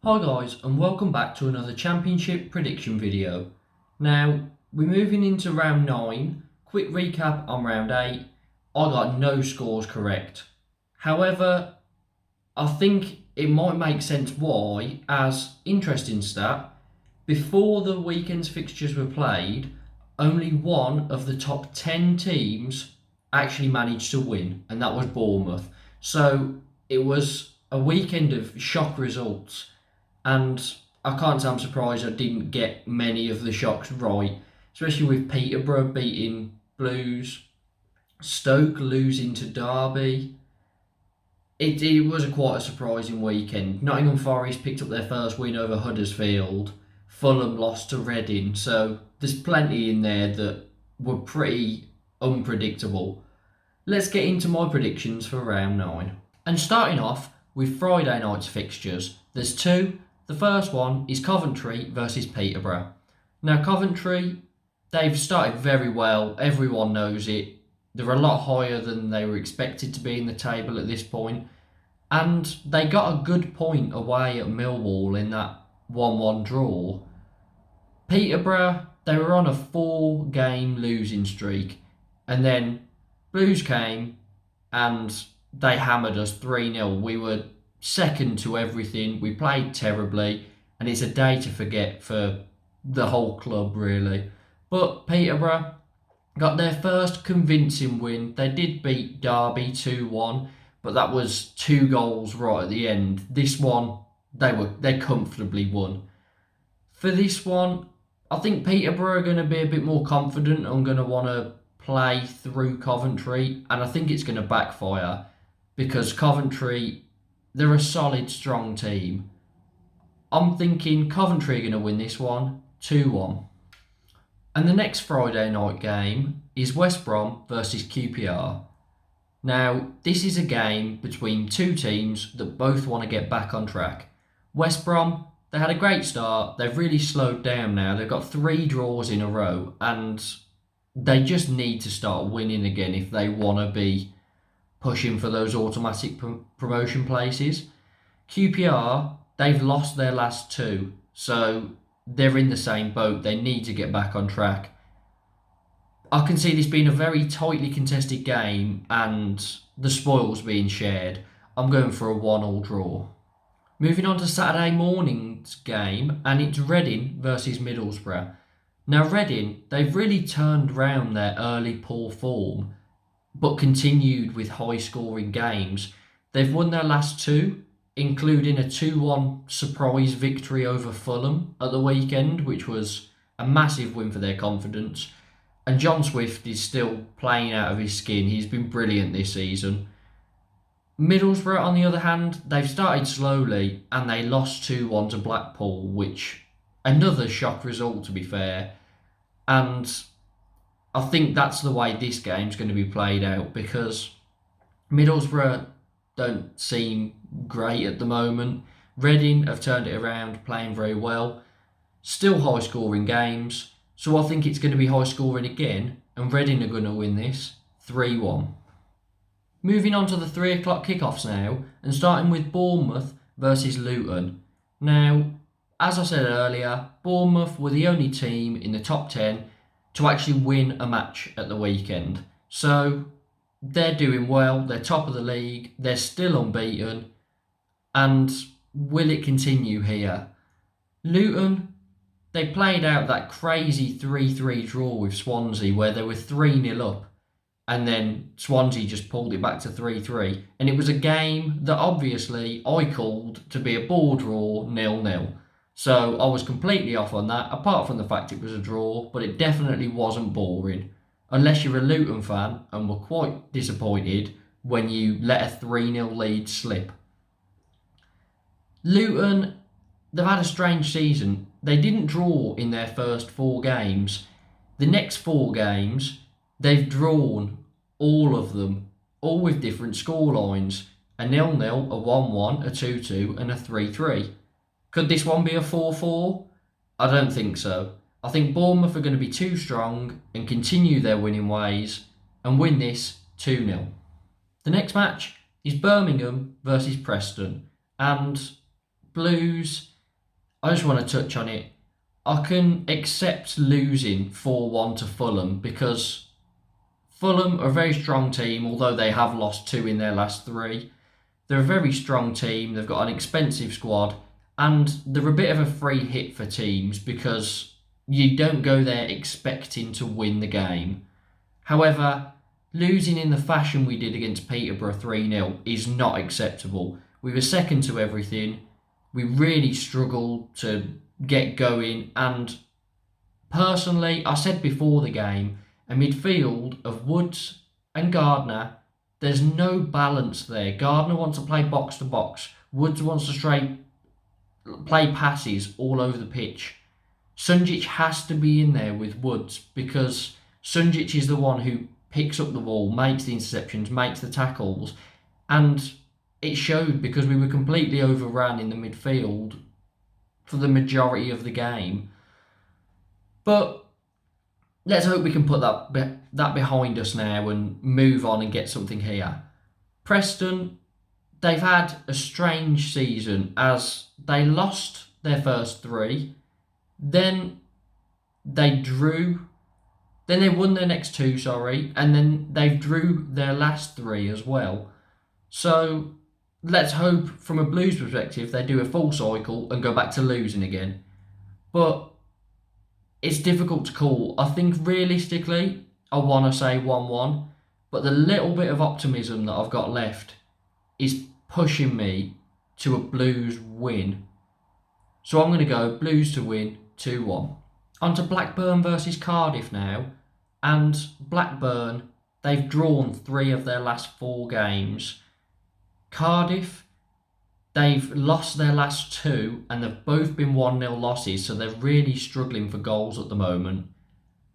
Hi guys, and welcome back to another championship prediction video. Now, we're moving into round 9. Quick recap on round 8. I got no scores correct. However, I think it might make sense why, as interesting stat, before the weekend's fixtures were played, only one of the top 10 teams actually managed to win, and that was Bournemouth. So it was a weekend of shock results. And I can't say I'm surprised I didn't get many of the shocks right, especially with Peterborough beating Blues, Stoke losing to Derby. It was quite a surprising weekend. Nottingham Forest picked up their first win over Huddersfield. Fulham lost to Reading. So there's plenty in there that were pretty unpredictable. Let's get into my predictions for round 9. And starting off with Friday night's fixtures, there's two. The first one is Coventry versus Peterborough. Now, Coventry, they've started very well. Everyone knows it. They're a lot higher than they were expected to be in the table at this point. And they got a good point away at Millwall in that 1-1 draw. Peterborough, they were on a 4-game losing streak. And then Blues came and they hammered us 3-0. We were second to everything. We played terribly, and it's a day to forget for the whole club, really. But Peterborough got their first convincing win. They did beat Derby 2-1, but that was 2 goals right at the end. This one, they comfortably won. For this one, I think Peterborough are going to be a bit more confident and going to want to play through Coventry, and I think it's going to backfire because Coventry, they're a solid, strong team. I'm thinking Coventry are going to win this one 2-1. And the next Friday night game is West Brom versus QPR. Now, this is a game between two teams that both want to get back on track. West Brom, they had a great start. They've really slowed down now. They've got 3 draws in a row, and they just need to start winning again if they want to be pushing for those automatic promotion places. QPR, they've lost their last 2, so they're in the same boat. They need to get back on track. I can see this being a very tightly contested game and the spoils being shared. I'm going for a 1-1 draw. Moving on to Saturday morning's game, and it's Reading versus Middlesbrough. Now Reading, they've really turned round their early poor form, but continued with high-scoring games. They've won their last 2, including a 2-1 surprise victory over Fulham at the weekend, which was a massive win for their confidence. And John Swift is still playing out of his skin. He's been brilliant this season. Middlesbrough, on the other hand, they've started slowly and they lost 2-1 to Blackpool, which another shock result, to be fair. And I think that's the way this game's going to be played out because Middlesbrough don't seem great at the moment. Reading have turned it around, playing very well. Still high scoring games, so I think it's going to be high scoring again, and Reading are going to win this 3-1. Moving on to the 3 o'clock kickoffs now, and starting with Bournemouth versus Luton. Now, as I said earlier, Bournemouth were the only team in the top 10 to actually win a match at the weekend. So they're doing well, they're top of the league, they're still unbeaten, and will it continue here? Luton, they played out that crazy 3-3 draw with Swansea where they were 3-0 up, and then Swansea just pulled it back to 3-3, and it was a game that obviously I called to be a ball draw 0-0. So I was completely off on that, apart from the fact it was a draw, but it definitely wasn't boring. Unless you're a Luton fan and were quite disappointed when you let a 3-0 lead slip. Luton, they've had a strange season. They didn't draw in their first 4 games. The next 4 games, they've drawn all of them, all with different scorelines. A 0-0, a 1-1, a 2-2 and a 3-3. Could this one be a 4-4? I don't think so. I think Bournemouth are going to be too strong and continue their winning ways and win this 2-0. The next match is Birmingham versus Preston, and Blues, I just want to touch on it. I can accept losing 4-1 to Fulham because Fulham are a very strong team, although they have lost 2 in their last 3. They're a very strong team, they've got an expensive squad, and they're a bit of a free hit for teams because you don't go there expecting to win the game. However, losing in the fashion we did against Peterborough 3-0 is not acceptable. We were second to everything, we really struggled to get going, and personally, I said before the game, a midfield of Woods and Gardner, there's no balance there. Gardner wants to play box to box. Woods wants to play passes all over the pitch. Sunjic has to be in there with Woods because Sunjic is the one who picks up the ball, makes the interceptions, makes the tackles, and it showed because we were completely overrun in the midfield for the majority of the game. But let's hope we can put that behind us now and move on and get something here. Preston, they've had a strange season as they lost their first 3, then they drew, then they won their next 2, and then they've drew their last 3 as well. So let's hope from a Blues perspective they do a full cycle and go back to losing again. But it's difficult to call. I think realistically, I want to say 1-1, but the little bit of optimism that I've got left is pushing me to a Blues win. So I'm going to go Blues to win 2-1. On to Blackburn versus Cardiff now. And Blackburn, they've drawn 3 of their last 4 games. Cardiff, they've lost their last 2 and they've both been 1-0 losses, so they're really struggling for goals at the moment.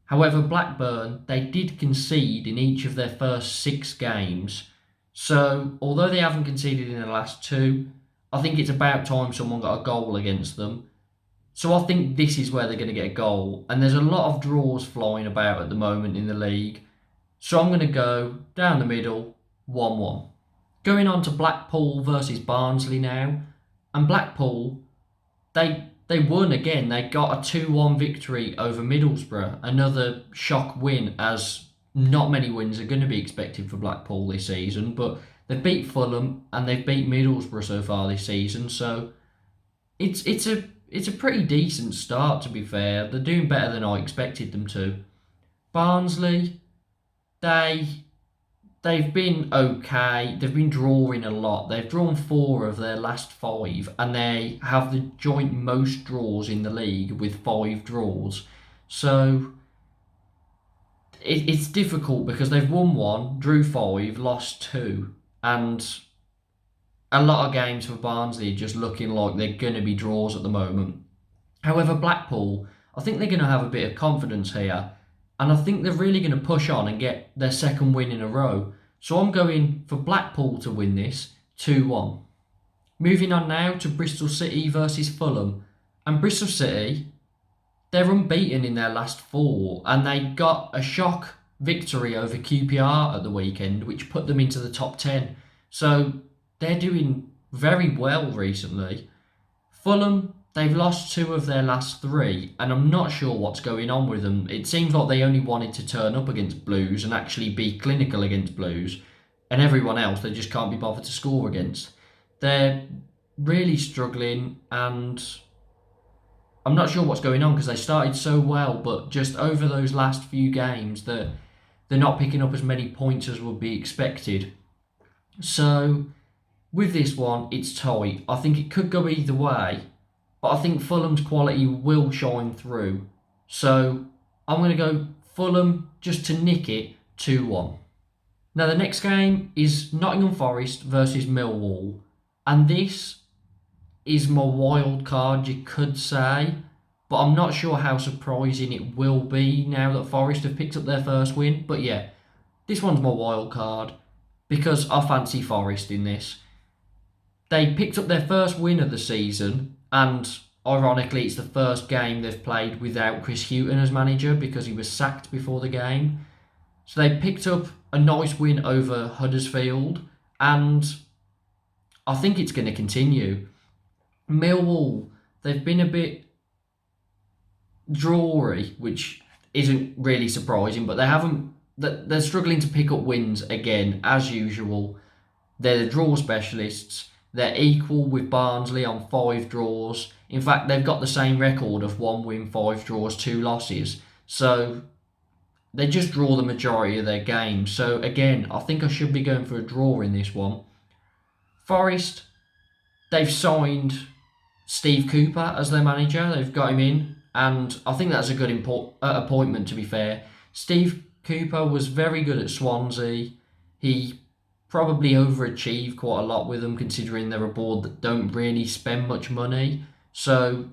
However, Blackburn, they did concede in each of their first 6 games. So, although they haven't conceded in the last 2, I think it's about time someone got a goal against them. So I think this is where they're going to get a goal. And there's a lot of draws flying about at the moment in the league. So I'm going to go down the middle, 1-1. Going on to Blackpool versus Barnsley now. And Blackpool, they won again. They got a 2-1 victory over Middlesbrough. Another shock win, as not many wins are going to be expected for Blackpool this season. But they've beat Fulham and they've beat Middlesbrough so far this season. So it's a pretty decent start, to be fair. They're doing better than I expected them to. Barnsley, they've been okay. They've been drawing a lot. They've drawn 4 of their last 5, and they have the joint most draws in the league with 5 draws. So it's difficult because they've won 1, drew 5, lost 2, and a lot of games for Barnsley just looking like they're going to be draws at the moment. However, Blackpool, I think they're going to have a bit of confidence here, and I think they're really going to push on and get their second win in a row. So I'm going for Blackpool to win this 2-1. Moving on now to Bristol City versus Fulham. And Bristol City, they're unbeaten in their last 4, and they got a shock victory over QPR at the weekend, which put them into the top 10. So they're doing very well recently. Fulham, they've lost 2 of their last 3, and I'm not sure what's going on with them. It seems like they only wanted to turn up against Blues and actually be clinical against Blues, and everyone else they just can't be bothered to score against. They're really struggling, and I'm not sure what's going on because they started so well, but just over those last few games, they're not picking up as many points as would be expected. So with this one, it's tight. I think it could go either way, but I think Fulham's quality will shine through. So I'm going to go Fulham just to nick it 2-1. Now the next game is Nottingham Forest versus Millwall. And this is my wild card, you could say. But I'm not sure how surprising it will be now that Forest have picked up their first win. But yeah, this one's my wild card because I fancy Forest in this. They picked up their first win of the season, and ironically it's the first game they've played without Chris Hughton as manager because he was sacked before the game. So they picked up a nice win over Huddersfield, and I think it's going to continue. Millwall, they've been a bit drawy, which isn't really surprising, but they're struggling to pick up wins again, as usual. They're the draw specialists. They're equal with Barnsley on 5 draws. In fact, they've got the same record of 1 win, 5 draws, 2 losses. So they just draw the majority of their games. So again, I think I should be going for a draw in this one. Forest, they've signed Steve Cooper as their manager. They've got him in, and I think that's a good appointment, to be fair. Steve Cooper was very good at Swansea. He probably overachieved quite a lot with them, considering they're a board that don't really spend much money. So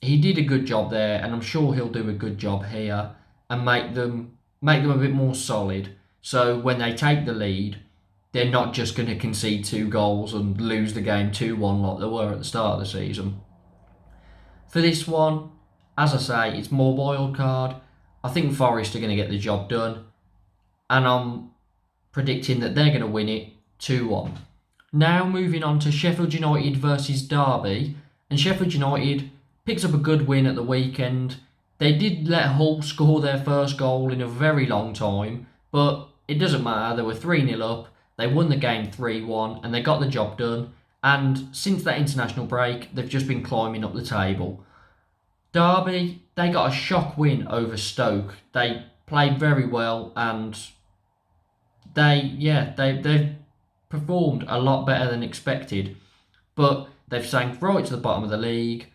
he did a good job there, and I'm sure he'll do a good job here and make them a bit more solid. So when they take the lead, they're not just going to concede 2 goals and lose the game 2-1 like they were at the start of the season. For this one, as I say, it's more wild card. I think Forest are going to get the job done, and I'm predicting that they're going to win it 2-1. Now moving on to Sheffield United versus Derby, and Sheffield United picks up a good win at the weekend. They did let Hull score their first goal in a very long time, but it doesn't matter. They were 3-0 up. They won the game 3-1 and they got the job done. And since that international break, they've just been climbing up the table. Derby, they got a shock win over Stoke. They played very well, and they've performed a lot better than expected. But they've sank right to the bottom of the league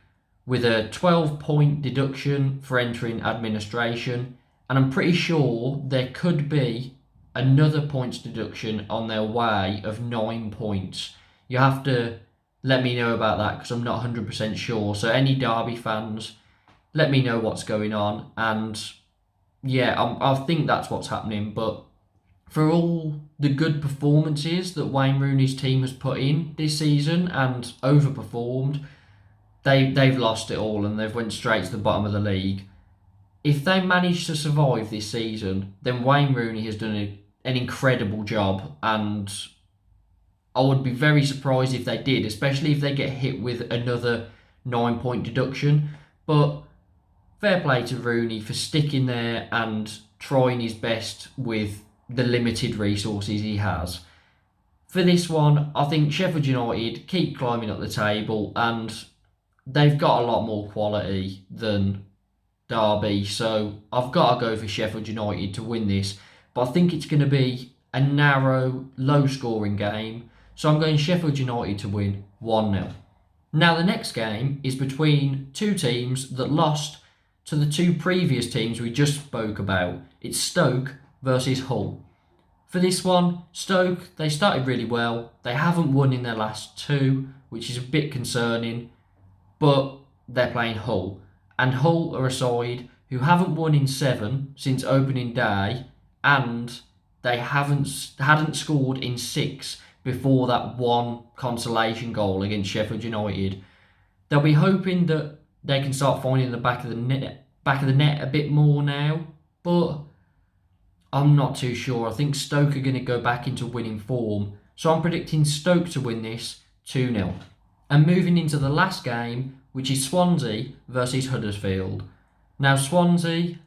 with a 12-point deduction for entering administration. And I'm pretty sure there could be another points deduction on their way of 9 points. You have to let me know about that, because I'm not 100% sure. So any Derby fans, let me know what's going on. And yeah, I think that's what's happening. But for all the good performances that Wayne Rooney's team has put in this season and overperformed, they've lost it all and they've went straight to the bottom of the league. If they manage to survive this season, then Wayne Rooney has done an incredible job, and I would be very surprised if they did, especially if they get hit with another 9-point deduction. But fair play to Rooney for sticking there and trying his best with the limited resources he has. For this one, I think Sheffield United keep climbing up the table, and they've got a lot more quality than Derby, so I've got to go for Sheffield United to win this. But I think it's going to be a narrow, low-scoring game, so I'm going Sheffield United to win 1-0. Now the next game is between 2 teams that lost to the 2 previous teams we just spoke about. It's Stoke versus Hull. For this one, Stoke, they started really well. They haven't won in their last 2, which is a bit concerning, but they're playing Hull. And Hull are a side who haven't won in 7 since opening day, and they hadn't scored in 6 before that one consolation goal against Sheffield United. They'll be hoping that they can start finding the back of the net a bit more now, but I'm not too sure. I think Stoke are going to go back into winning form, so I'm predicting Stoke to win this 2-0. And moving into the last game, which is Swansea versus Huddersfield. Now Swansea,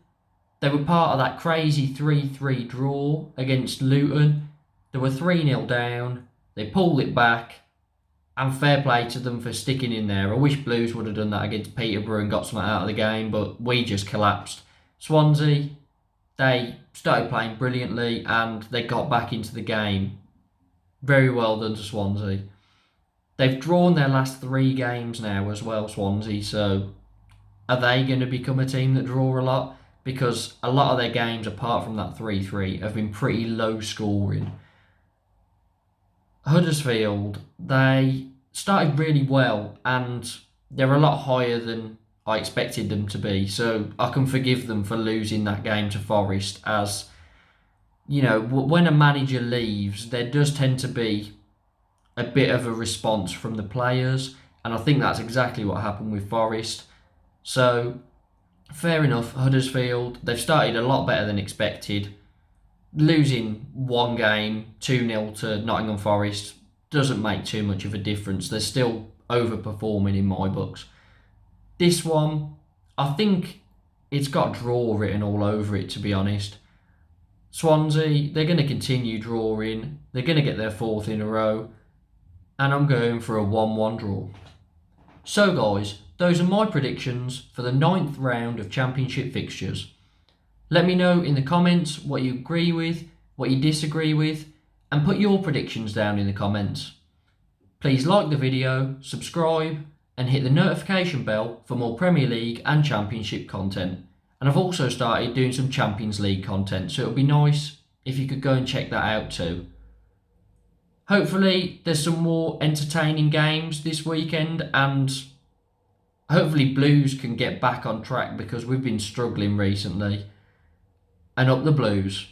they were part of that crazy 3-3 draw against Luton. They were 3-0 down, they pulled it back, and fair play to them for sticking in there. I wish Blues would have done that against Peterborough and got something out of the game, but we just collapsed. Swansea, they started playing brilliantly and they got back into the game. Very well done to Swansea. They've drawn their last 3 games now as well, Swansea, so are they going to become a team that draw a lot? Because a lot of their games, apart from that 3-3, have been pretty low scoring. Huddersfield, they started really well and they're a lot higher than I expected them to be, so I can forgive them for losing that game to Forest, as, you know, when a manager leaves, there does tend to be a bit of a response from the players, and I think that's exactly what happened with Forest. So, fair enough, Huddersfield, they've started a lot better than expected. Losing one game, 2-0 to Nottingham Forest, doesn't make too much of a difference. They're still overperforming in my books. This one, I think it's got draw written all over it, to be honest. Swansea, they're going to continue drawing. They're going to get their fourth in a row. And I'm going for a 1-1 draw. So guys, those are my predictions for the 9th round of Championship fixtures. Let me know in the comments what you agree with, what you disagree with, and put your predictions down in the comments. Please like the video, subscribe, and hit the notification bell for more Premier League and Championship content. And I've also started doing some Champions League content, so it would be nice if you could go and check that out too. Hopefully there's some more entertaining games this weekend, and hopefully Blues can get back on track because we've been struggling recently. And up the Blues.